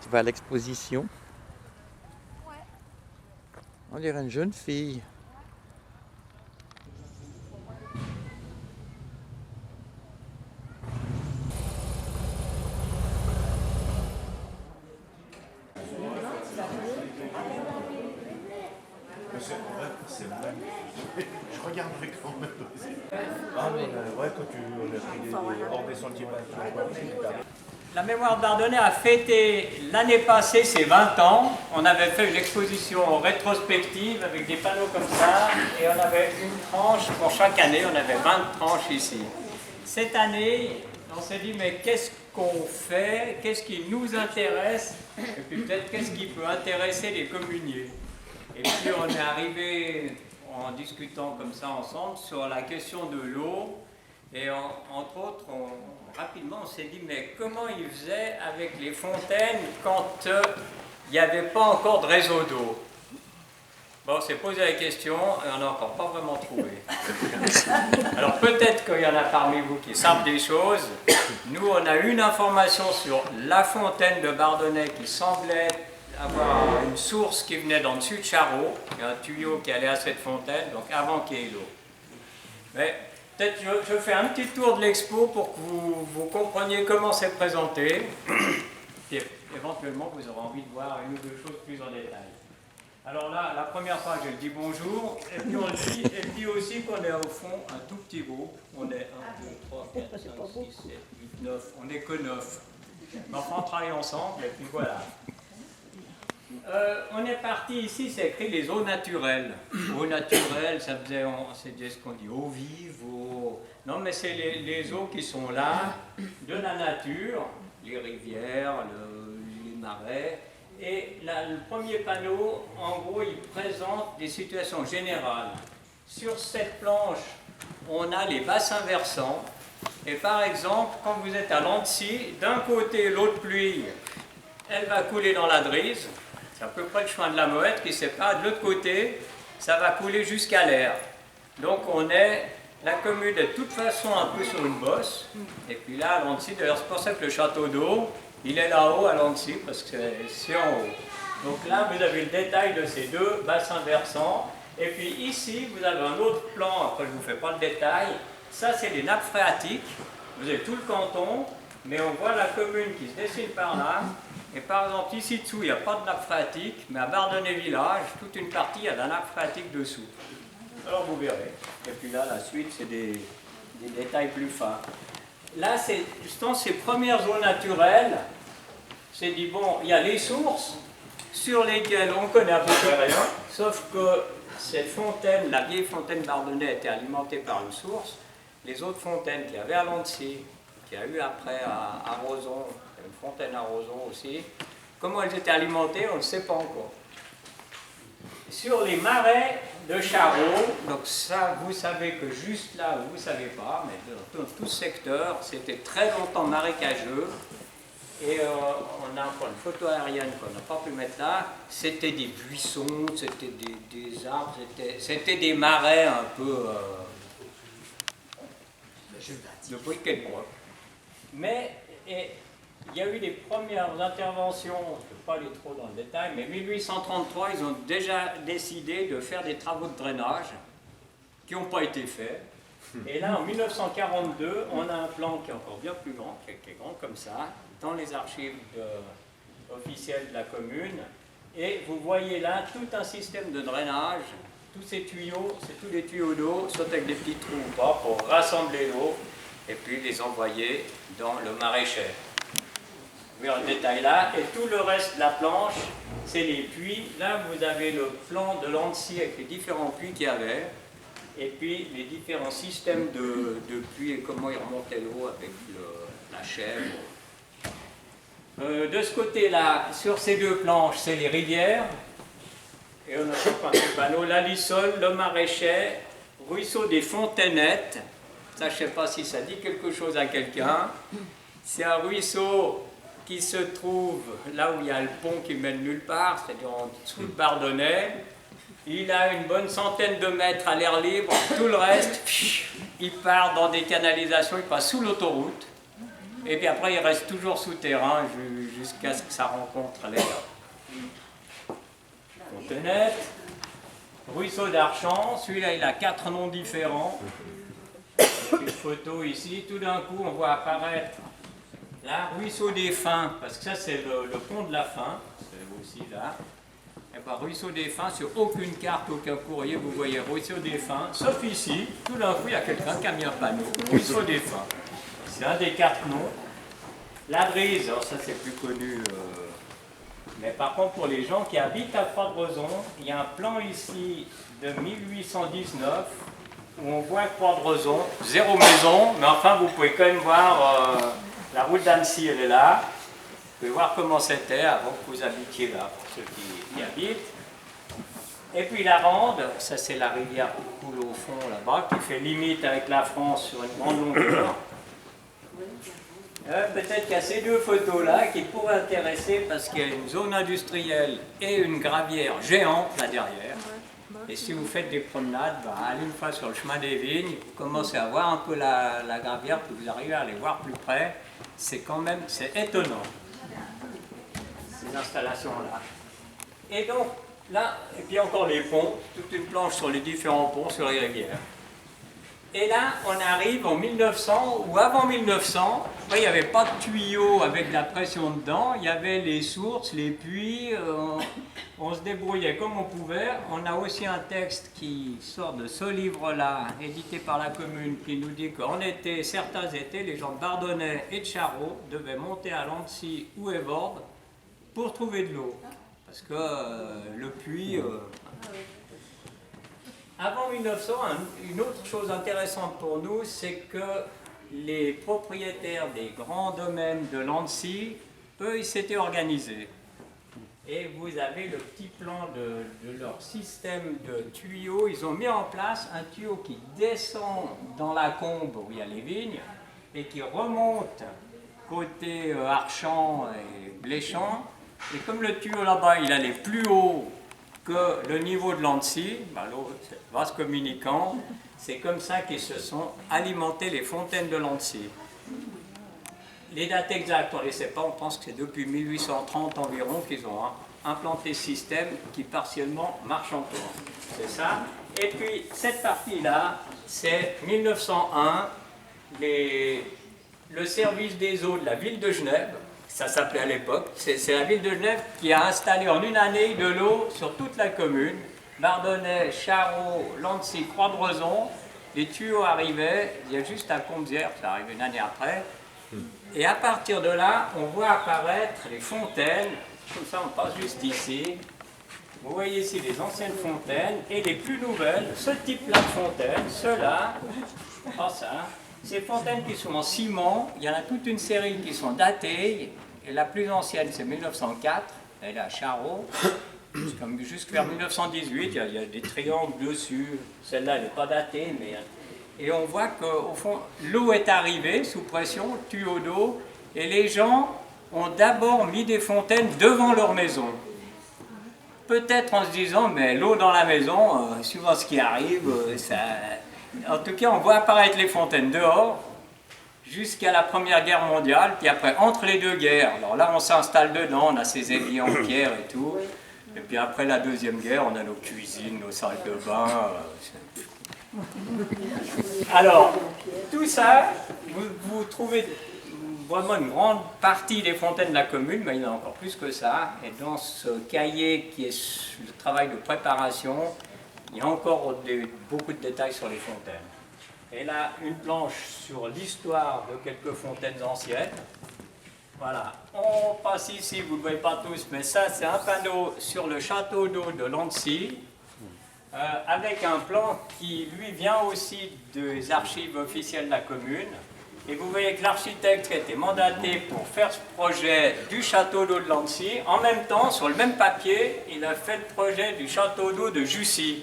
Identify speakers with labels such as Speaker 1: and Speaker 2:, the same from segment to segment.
Speaker 1: qui va à l'exposition. On dirait une jeune fille.
Speaker 2: C'est vrai. Je regarderai quand même. Ah mais ouais, quand on a pris hors des sentiers battus.
Speaker 3: La mémoire de Bardonnay a fêté l'année passée ses 20 ans. On avait fait une exposition rétrospective avec des panneaux comme ça et on avait une tranche pour chaque année, on avait 20 tranches ici. Cette année, on s'est dit mais qu'est-ce qu'on fait, qu'est-ce qui nous intéresse et puis peut-être qu'est-ce qui peut intéresser les communiers. Et puis on est arrivé en discutant comme ça ensemble sur la question de l'eau et entre autres rapidement on s'est dit mais comment ils faisaient avec les fontaines quand il n'y avait pas encore de réseau d'eau. Bon, on s'est posé la question et on n'a encore pas vraiment trouvé. Alors peut-être qu'il y en a parmi vous qui savent des choses. Nous on a une information sur la fontaine de Bardonnay qui semblait avoir une source qui venait dans le dessus de Charot, il y a un tuyau qui allait à cette fontaine, donc avant qu'il y ait l'eau. Mais peut-être je fais un petit tour de l'expo pour que vous compreniez comment c'est présenté, et éventuellement vous aurez envie de voir une ou deux choses plus en détail. Alors là, la première fois, je dis bonjour, et puis on dit aussi qu'on est au fond un tout petit groupe, on est 1, 2, 3, 4, 5, 6, 7, 8, 9, on n'est que 9. Enfin, on travaille ensemble, et puis voilà. On est parti ici, c'est écrit les eaux naturelles. Eaux naturelles, c'est ce qu'on dit, eau vive, eau... Non, mais c'est les eaux qui sont là, de la nature, les rivières, les marais. Et là, le premier panneau, en gros, il présente des situations générales. Sur cette planche, on a les bassins versants. Et par exemple, quand vous êtes à Lancy, d'un côté, l'eau de pluie, elle va couler dans la Drise. C'est à peu près le chemin de la Moette qui sépare. De l'autre côté, ça va couler jusqu'à l'Aire. Donc la commune est de toute façon un peu sur une bosse. Et puis là, à Lancy, d'ailleurs, c'est pour ça que le château d'eau, il est là-haut à Lancy, parce que c'est en haut. Donc là, vous avez le détail de ces deux bassins versants. Et puis ici, vous avez un autre plan, après je ne vous fais pas le détail. Ça, c'est les nappes phréatiques. Vous avez tout le canton, mais on voit la commune qui se dessine par là. Et par exemple, ici dessous, il n'y a pas de nappe phréatique, mais à Bardonnay Village, toute une partie, il y a de la nappe phréatique dessous. Alors vous verrez. Et puis là, la suite, c'est des détails plus fins. Là, c'est justement ces premières eaux naturelles. C'est dit, bon, il y a les sources sur lesquelles on connaît à peu près rien, sauf que cette fontaine, la vieille fontaine Bardonnay, était alimentée par une source. Les autres fontaines qu'il y avait à Lancy, qu'il y a eu après à Roson, une fontaine à Roson aussi. Comment elles étaient alimentées, on ne le sait pas encore. Sur les marais de Charot, donc ça, vous savez que juste là, vous ne savez pas, mais dans tout ce secteur, c'était très longtemps marécageux. Et on a encore une photo aérienne qu'on n'a pas pu mettre là. C'était des buissons, c'était des arbres, c'était des marais un peu de briques et de bois. Mais il y a eu des premières interventions, je ne peux pas aller trop dans le détail, mais en 1833, ils ont déjà décidé de faire des travaux de drainage qui n'ont pas été faits. Et là, en 1942, on a un plan qui est encore bien plus grand, qui est grand comme ça, dans les archives officielles de la commune. Et vous voyez là tout un système de drainage. Tous ces tuyaux, c'est tous les tuyaux d'eau, soit avec des petits trous ou pas, pour rassembler l'eau et puis les envoyer dans le maraîcher. Vous voyez le détail là, et tout le reste de la planche, c'est les puits. Là, vous avez le plan de Lancy avec les différents puits qu'il y avait, et puis les différents systèmes de puits et comment ils remontaient l'eau avec la chèvre. De ce côté-là, sur ces deux planches, c'est les rivières. Et on a pas un panneau, la Lissole, le Maraîcher, ruisseau des Fontainettes. Ça, je ne sais pas si ça dit quelque chose à quelqu'un. C'est un ruisseau qui se trouve là où il y a le pont qui mène nulle part, c'est-à-dire en dessous de Bardonnay. Il a une bonne centaine de mètres à l'air libre. Tout le reste, il part dans des canalisations, il passe sous l'autoroute. Et puis après, il reste toujours souterrain jusqu'à ce que ça rencontre les Fontenette, ruisseau d'Archamps. Celui-là, il a 4 noms différents. Une photo ici. Tout d'un coup, on voit apparaître là, ruisseau des Fins, parce que ça, c'est le pont de la Fin. C'est aussi là. Et bien, ruisseau des Fins, sur aucune carte, aucun courrier, vous voyez ruisseau des Fins. Sauf ici, tout d'un coup, il y a quelqu'un qui a mis un panneau. Ruisseau des Fins. C'est un des 4 noms. La Brise, alors ça c'est plus connu, mais par contre pour les gens qui habitent à Croix-de-Rezon, il y a un plan ici de 1819 où on voit Croix-de-Rezon, 0 maison, mais enfin vous pouvez quand même voir la route d'Annecy, elle est là. Vous pouvez voir comment c'était avant que vous habitiez là, pour ceux qui habitent. Et puis la Rande, ça c'est la rivière qui coule au fond là-bas, qui fait limite avec la France sur une grande longueur. Peut-être qu'il y a ces 2 photos-là qui pourraient intéresser parce qu'il y a une zone industrielle et une gravière géante là derrière. Et si vous faites des promenades, allez une fois sur le chemin des vignes, vous commencez à voir un peu la gravière, puis vous arrivez à aller voir plus près. C'est quand même, c'est étonnant, ces installations-là. Et donc, là, et puis encore les ponts, toute une planche sur les différents ponts sur les rivières. Et là, on arrive en 1900, ou avant 1900, il n'y avait pas de tuyaux avec de la pression dedans, il y avait les sources, les puits, on se débrouillait comme on pouvait. On a aussi un texte qui sort de ce livre-là, édité par la commune, qui nous dit qu'en été, certains étés, les gens de Bardonnay et de Charroux devaient monter à Lancy ou Évordes pour trouver de l'eau. Parce que le puits... Avant 1900, une autre chose intéressante pour nous, c'est que les propriétaires des grands domaines de Lancy, eux, ils s'étaient organisés. Et vous avez le petit plan de leur système de tuyaux. Ils ont mis en place un tuyau qui descend dans la combe où il y a les vignes et qui remonte côté Archamps et Bléchamps. Et comme le tuyau là-bas, il allait plus haut que le niveau de Lancy, vase communicant, c'est comme ça qu'ils se sont alimentés les fontaines de Lancy. Les dates exactes, on ne les sait pas, on pense que c'est depuis 1830 environ qu'ils ont implanté ce système qui partiellement marche encore. C'est ça. Et puis cette partie-là, c'est 1901, le service des eaux de la ville de Genève. Ça s'appelait à l'époque. C'est la ville de Genève qui a installé en une année de l'eau sur toute la commune. Bardonnay, Charroux, Lancy, Croix-de-Rezon. Les tuyaux arrivaient, il y a juste à Combezières, ça arrive une année après. Et à partir de là, on voit apparaître les fontaines. Comme ça, on passe juste ici. Vous voyez ici les anciennes fontaines et les plus nouvelles, ce type-là de fontaines, ceux-là, pas ça. Ces fontaines qui sont en ciment, il y en a toute une série qui sont datées. Et la plus ancienne, c'est 1904, elle est à Charroux. Jusqu'à vers 1918, il y a des triangles dessus. Celle-là, elle n'est pas datée, mais... Et on voit qu'au fond, l'eau est arrivée sous pression, tuyau d'eau, et les gens ont d'abord mis des fontaines devant leur maison. Peut-être en se disant, mais l'eau dans la maison, suivant ce qui arrive, ça... En tout cas, on voit apparaître les fontaines dehors, jusqu'à la Première Guerre mondiale, puis après, entre les 2 guerres, alors là, on s'installe dedans, on a ces éviers en pierre et tout, et puis après la Deuxième Guerre, on a nos cuisines, nos salles de bain. Alors, tout ça, vous trouvez vraiment une grande partie des fontaines de la commune, mais il y en a encore plus que ça, et dans ce cahier qui est le travail de préparation, il y a encore beaucoup de détails sur les fontaines. Et là, une planche sur l'histoire de quelques fontaines anciennes. Voilà, on passe ici, vous ne le voyez pas tous, mais ça c'est un panneau sur le château d'eau de Lancy, avec un plan qui lui vient aussi des archives officielles de la commune. Et vous voyez que l'architecte qui a été mandaté pour faire ce projet du château d'eau de Lancy, en même temps, sur le même papier, il a fait le projet du château d'eau de Jussy.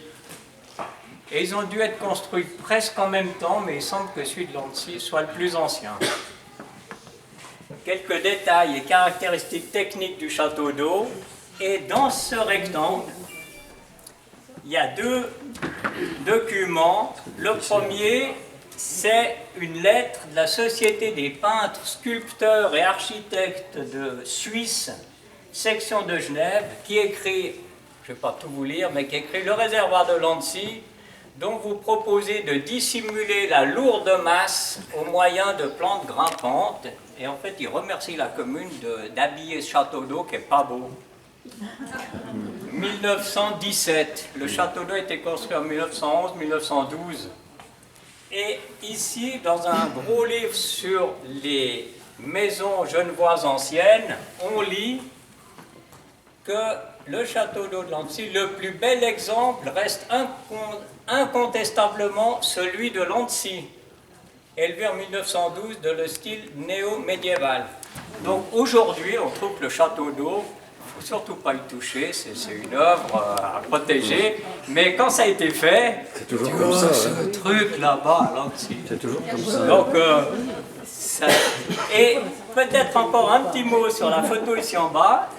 Speaker 3: Et ils ont dû être construits presque en même temps, mais il semble que celui de Lancy soit le plus ancien. Quelques détails et caractéristiques techniques du château d'eau. Et dans ce rectangle, il y a 2 documents. Le premier, c'est une lettre de la Société des peintres, sculpteurs et architectes de Suisse, section de Genève, qui écrit, je ne vais pas tout vous lire, mais qui écrit « Le réservoir de Lancy, dont vous proposez de dissimuler la lourde masse au moyen de plantes grimpantes. » Et en fait, il remercie la commune d'habiller ce château d'eau qui n'est pas beau. 1917, le château d'eau a été construit en 1911-1912. Et ici, dans un gros livre sur les maisons genevoises anciennes, on lit que le château d'eau de Lancy, le plus bel exemple, reste incontestablement celui de Lancy, élevé en 1912 dans le style néo-médiéval. Donc aujourd'hui, on trouve que le château d'eau, il ne faut surtout pas y toucher, c'est une œuvre à protéger, mais quand ça a été fait,
Speaker 1: C'est toujours comme ça.
Speaker 3: ce truc là-bas, Lancy.
Speaker 1: C'est toujours comme ça.
Speaker 3: Donc, et peut-être encore un petit mot sur la photo ici en bas.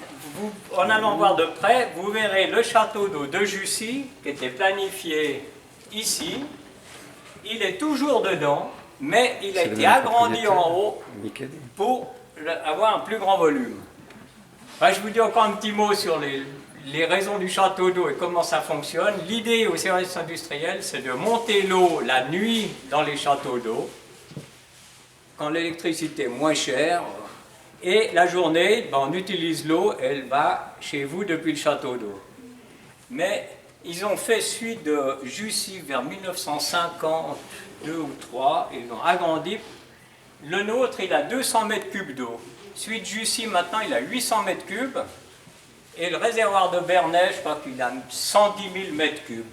Speaker 3: En allant voir de près, vous verrez le château d'eau de Jussy, qui était planifié ici. Il est toujours dedans, mais il a été agrandi en haut pour avoir un plus grand volume. Enfin, je vous dis encore un petit mot sur les raisons du château d'eau et comment ça fonctionne. L'idée au service industriel, c'est de monter l'eau la nuit dans les châteaux d'eau, quand l'électricité est moins chère. Et la journée, on utilise l'eau, elle va chez vous depuis le château d'eau. Mais ils ont fait suite de Jussy vers 1952 ou 3, ils ont agrandi. Le nôtre, il a 200 mètres cubes d'eau. Suite Jussy, maintenant, il a 800 mètres cubes. Et le réservoir de Bernay, je crois qu'il a 110 000 mètres cubes.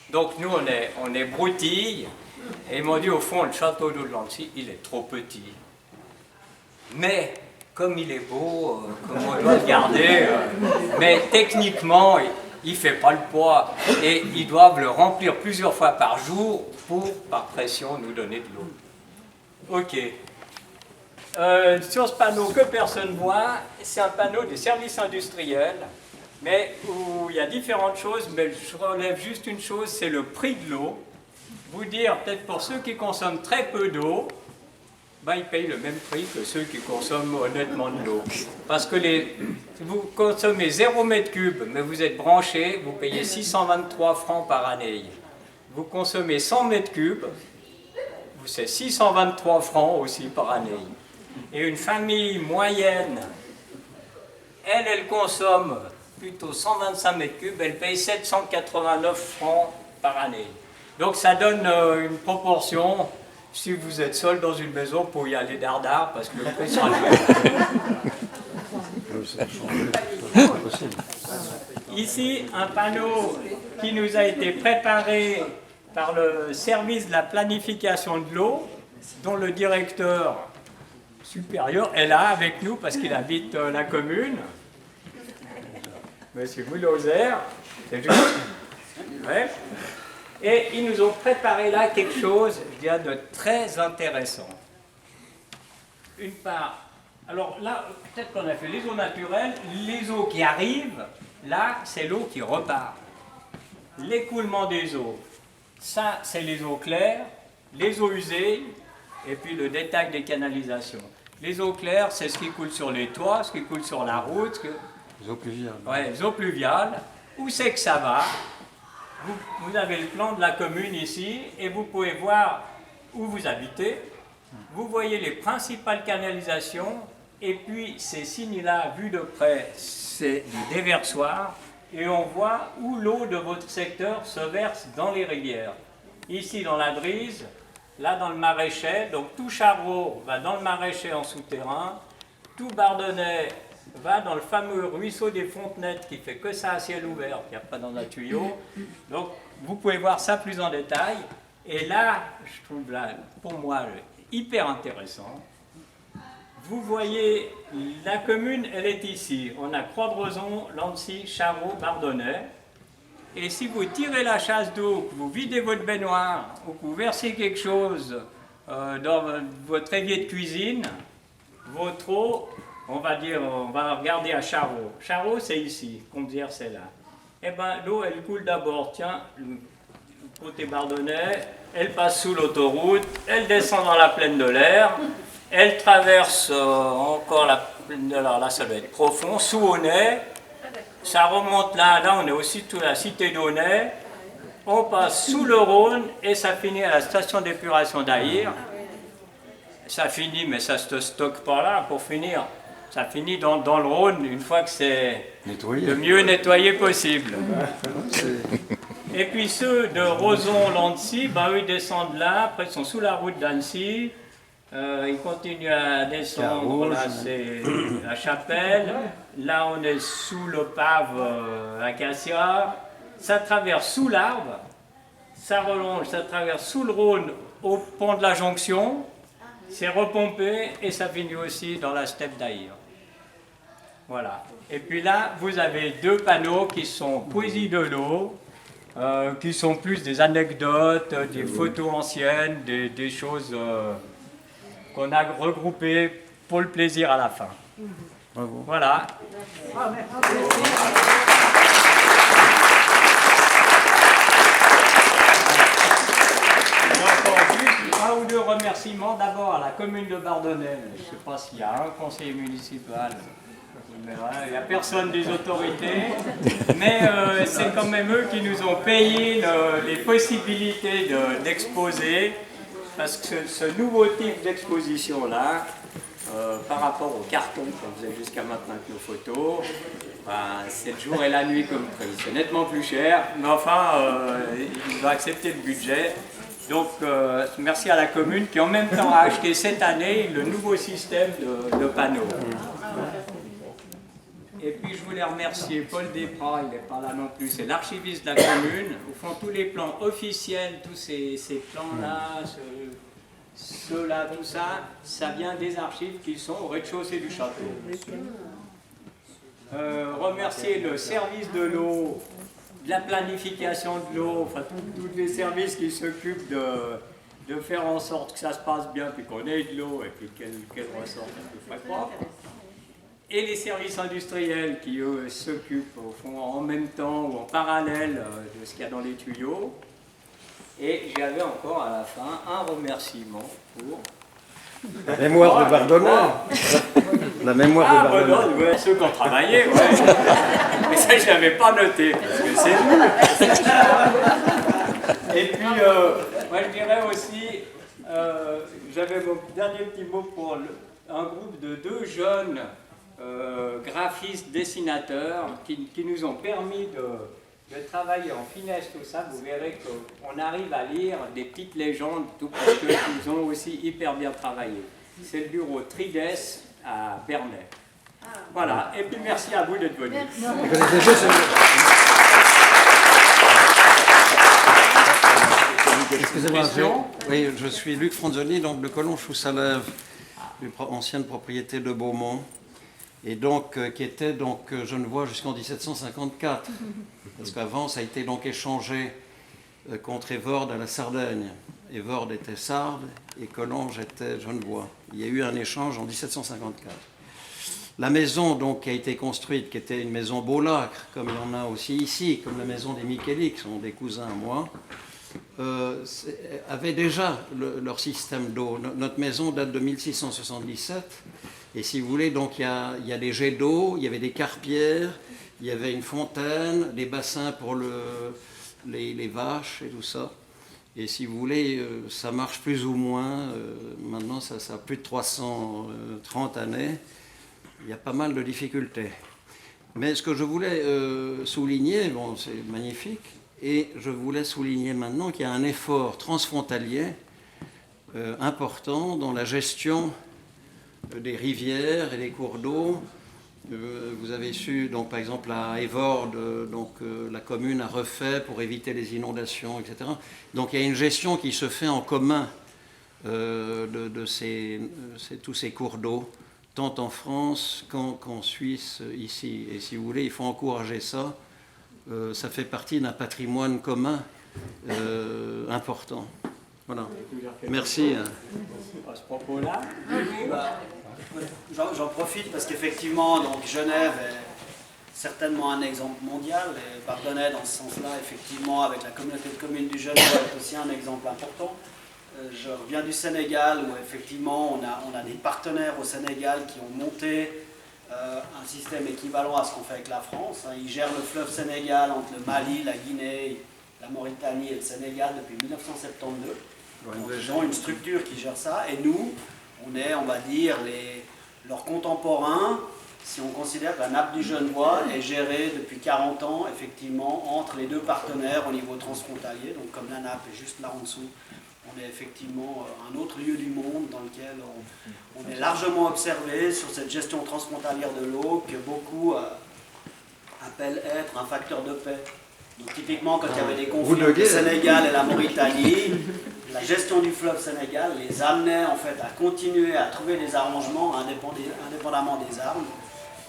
Speaker 3: Donc nous, on est broutilles. Et ils m'ont dit, au fond, le château d'eau de Lancy, il est trop petit. Mais, comme il est beau, comme on doit le garder, mais techniquement, il ne fait pas le poids. Et ils doivent le remplir plusieurs fois par jour pour, par pression, nous donner de l'eau. Ok. Sur ce panneau que personne ne voit, c'est un panneau des services industriels, mais où il y a différentes choses, mais je relève juste une chose, c'est le prix de l'eau. Vous dire, peut-être pour ceux qui consomment très peu d'eau, ils payent le même prix que ceux qui consomment honnêtement de l'eau. Parce que si vous consommez 0 m3, mais vous êtes branché, vous payez 623 francs par année. Vous consommez 100 m3, c'est 623 francs aussi par année. Et une famille moyenne, elle consomme plutôt 125 m3, elle paye 789 francs par année. Donc ça donne une proportion. Si vous êtes seul dans une maison, pour y aller dardard, parce que le prix sera Ici, un panneau qui nous a été préparé par le service de la planification de l'eau, dont le directeur supérieur est là avec nous, parce qu'il habite la commune. Monsieur Boulauzer, c'est juste. Ouais. Et ils nous ont préparé là quelque chose, je dirais, de très intéressant. Une part, alors là, peut-être qu'on a fait les eaux naturelles, les eaux qui arrivent, là, c'est l'eau qui repart. L'écoulement des eaux, ça, c'est les eaux claires, les eaux usées, et puis le détail des canalisations. Les eaux claires, c'est ce qui coule sur les toits, ce qui coule sur la route.
Speaker 1: Les eaux pluviales.
Speaker 3: Ouais, les eaux pluviales. Où c'est que ça va ? Vous avez le plan de la commune ici et vous pouvez voir où vous habitez. Vous voyez les principales canalisations et puis ces signes-là, vus de près, c'est du déversoir et on voit où l'eau de votre secteur se verse dans les rivières. Ici dans la Drise, là dans le maraîcher, donc tout Charreau va dans le maraîcher en souterrain, tout Bardonnay va dans le fameux ruisseau des Fontenettes qui fait que ça à ciel ouvert, il n'y a pas dans un tuyau. Donc vous pouvez voir ça plus en détail. Et là, je trouve là, pour moi, hyper intéressant. Vous voyez, la commune, elle est ici. On a Croix-Brezon, Lancy, Charreau, Bardonnay. Et si vous tirez la chasse d'eau, que vous videz votre baignoire, ou que vous versez quelque chose dans votre évier de cuisine, votre eau, on va regarder à Charreau. Charreau, c'est ici, Combières, c'est là. Eh bien, l'eau, elle coule d'abord, tiens, le côté Bardonnay, elle passe sous l'autoroute, elle descend dans la plaine de l'Air, elle traverse encore la plaine de l'Air, là ça doit être profond, sous Aunay, ça remonte là, on est aussi sous la cité d'Aunay, on passe sous le Rhône et ça finit à la station d'épuration d'Aïr. Ça finit, mais ça ne se stocke pas là pour finir. Ça finit dans le Rhône une fois que c'est le mieux nettoyé possible. Et puis ceux de Rozon-Lancy, eux ils descendent là, après ils sont sous la route d'Annecy, ils continuent à descendre, là c'est la Chapelle, là on est sous le Pave Acacia, ça traverse sous l'Arbre, ça relonge, ça traverse sous le Rhône au pont de la Jonction, c'est repompé et ça finit aussi dans la steppe d'Aïr. Voilà. Et puis là, vous avez deux panneaux qui sont Poésie de l'eau, qui sont plus des anecdotes, des photos anciennes, des choses qu'on a regroupées pour le plaisir à la fin.
Speaker 1: Bravo.
Speaker 3: Voilà. Un ou deux remerciements. D'abord à la commune de Bardonnay. Je ne sais pas s'il y a un conseiller municipal. Il n'y a personne des autorités, mais c'est quand même eux qui nous ont payé les possibilités d'exposer, parce que ce nouveau type d'exposition-là, par rapport au carton qu'on faisait jusqu'à maintenant avec nos photos, c'est le jour et la nuit comme prix. C'est nettement plus cher, mais enfin, ils ont accepté le budget. Donc, merci à la commune qui en même temps a acheté cette année le nouveau système de panneaux. Et puis je voulais remercier Paul Desprats, il n'est pas là non plus, c'est l'archiviste de la commune. Au fond, tous les plans officiels, tous ces plans-là, ceux-là, tout ça, ça vient des archives qui sont au rez-de-chaussée du château. Remercier le service de l'eau, de la planification de l'eau, enfin tous les services qui s'occupent de faire en sorte que ça se passe bien, puis qu'on ait de l'eau et puis qu'elle ressorte un peu frais propre. Et les services industriels qui, eux, s'occupent au fond en même temps ou en parallèle de ce qu'il y a dans les tuyaux. Et j'avais encore à la fin un remerciement pour...
Speaker 1: La mémoire de Bardonnay. La mémoire de Bardonnay.
Speaker 3: Ouais, ceux qui ont travaillé, ouais. Mais ça, je ne l'avais pas noté, parce que c'est nul. Et puis, moi, je dirais aussi, j'avais mon dernier petit mot pour un groupe de 2 jeunes graphistes, dessinateurs, qui nous ont permis de travailler en finesse tout ça. Vous verrez qu'on arrive à lire des petites légendes, tout parce qu'ils ont aussi hyper bien travaillé. C'est le bureau Trides à Bernay. Voilà, et puis merci à vous d'être venus.
Speaker 1: Excusez-moi, oui, je suis Luc Fronzoni, donc de Collonges-sous-Salève, ancienne propriété de Beaumont, et donc qui était donc Genevois jusqu'en 1754, parce qu'avant ça a été donc échangé contre Évordes à la Sardaigne. Évordes était sarde et Collonges était genevois. Il y a eu un échange en 1754. La maison donc qui a été construite, qui était une maison Beaulacre, comme il y en a aussi ici, comme la maison des Micheli, qui sont des cousins à moi, avaient déjà leur système d'eau. Notre maison date de 1677, et si vous voulez, donc il y a des jets d'eau, il y avait des carpières, il y avait une fontaine, des bassins pour les vaches et tout ça. Et si vous voulez, ça marche plus ou moins. Maintenant, ça a plus de 330 années. Il y a pas mal de difficultés. Mais ce que je voulais souligner, bon, c'est magnifique, et je voulais souligner maintenant qu'il y a un effort transfrontalier important dans la gestion des rivières et des cours d'eau. Vous avez su, donc, par exemple, à Évordes, la commune a refait pour éviter les inondations, etc. Donc il y a une gestion qui se fait en commun de tous ces cours d'eau, tant en France qu'en Suisse, ici. Et si vous voulez, il faut encourager ça. Ça fait partie d'un patrimoine commun important. Voilà. Merci.
Speaker 3: À ce propos-là,
Speaker 4: J'en profite parce qu'effectivement, donc Genève certainement un exemple mondial. Et Bardonnay, dans ce sens-là, effectivement, avec la communauté de communes du Genevois, est aussi un exemple important. Je reviens du Sénégal, où effectivement, on a des partenaires au Sénégal qui ont monté un système équivalent à ce qu'on fait avec la France. Ils gèrent le fleuve Sénégal entre le Mali, la Guinée, la Mauritanie et le Sénégal depuis 1972. Donc, ils ont une structure qui gère ça. Et nous, on est, on va dire, leurs contemporains, si on considère que la nappe du Genevois est gérée depuis 40 ans, effectivement, entre les deux partenaires au niveau transfrontalier. Donc comme la nappe est juste là en dessous, on est effectivement un autre lieu du monde dans lequel on est largement observé sur cette gestion transfrontalière de l'eau que beaucoup appellent être un facteur de paix. Donc typiquement, quand il y avait des conflits entre le Sénégal et la Mauritanie, la gestion du fleuve Sénégal les amenait en fait à continuer à trouver des arrangements indépendamment des armes.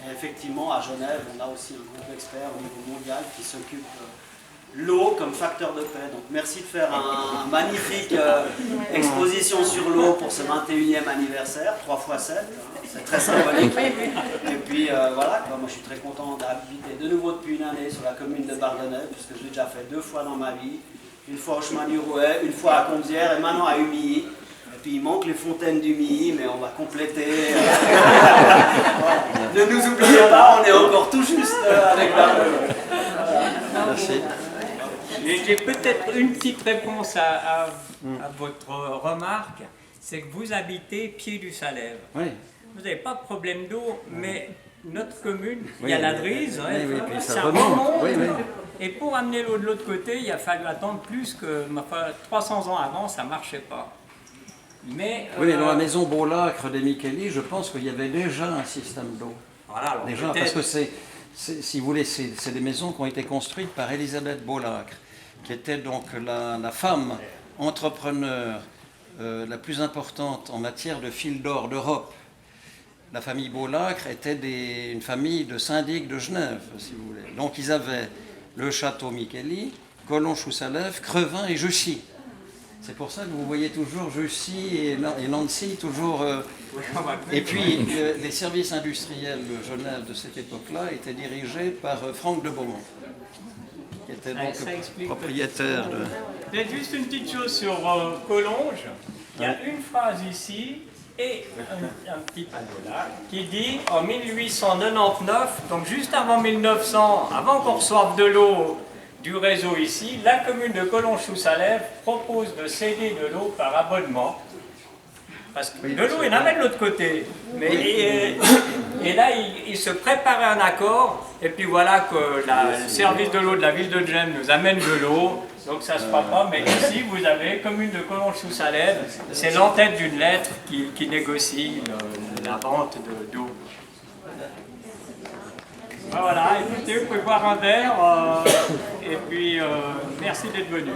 Speaker 4: Et effectivement, à Genève, on a aussi un groupe d'experts au niveau mondial qui s'occupe de l'eau comme facteur de paix. Donc merci de faire un magnifique exposition sur l'eau pour ce 21e anniversaire, 3x7, c'est très symbolique. Et puis voilà, moi je suis très content d'habiter de nouveau depuis une année sur la commune de Bardonnay, puisque je l'ai déjà fait 2 fois dans ma vie, une fois au chemin du Rouet, une fois à Comzières et maintenant à Humilly. Et puis il manque les fontaines d'Humilly, mais on va compléter. Ne nous oubliez pas, on est encore tout juste avec Bardonnay.
Speaker 1: Merci.
Speaker 3: J'ai peut-être une petite réponse à votre remarque, c'est que vous habitez pied du Salève.
Speaker 1: Oui.
Speaker 3: Vous n'avez pas de problème d'eau, mais notre commune, il y a la Drise,
Speaker 1: ça remonte. Oui, oui.
Speaker 3: Et pour amener l'eau de l'autre côté, il a fallu attendre plus que 300 ans avant, ça ne marchait pas. Mais,
Speaker 1: oui, dans la maison Beaulacre des Micheli, je pense qu'il y avait déjà un système d'eau.
Speaker 3: Voilà, alors
Speaker 1: déjà, parce que si vous voulez, c'est des maisons qui ont été construites par Elisabeth Beaulacre, qui était donc la femme entrepreneur la plus importante en matière de fil d'or d'Europe. La famille Beaulacre était une famille de syndics de Genève, si vous voulez. Donc ils avaient le château Micheli, Collonges-sous-Salève, Crevin et Jussy. C'est pour ça que vous voyez toujours Jussy et Nancy, toujours... Et puis, les services industriels de Genève de cette époque-là étaient dirigés par Franck de Beaumont, qui était donc propriétaire de...
Speaker 3: Peut-être juste une petite chose sur Collonges. Il y a une phrase ici et un petit panneau là qui dit en 1899, donc juste avant 1900, avant qu'on reçoive de l'eau du réseau ici, la commune de Collonges-sous-Salève propose de céder de l'eau par abonnement. Parce que de l'eau, il y en avait de l'autre côté. Mais, et là, il se préparait un accord. Et puis voilà que le service de l'eau de la ville de Genève nous amène de l'eau. Donc ça ne se fera pas. Mais ici, vous avez commune de Collonges-sous-Salève. C'est l'entête d'une lettre qui négocie la vente d'eau. Voilà, écoutez, vous pouvez boire un verre. Et puis, merci d'être venu.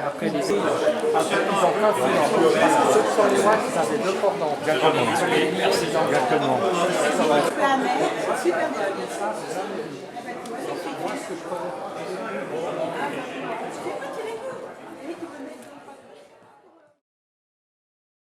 Speaker 5: Après les mise en place, ceux qui sont les rois qui avaient 2 portes en exactement. Super bien.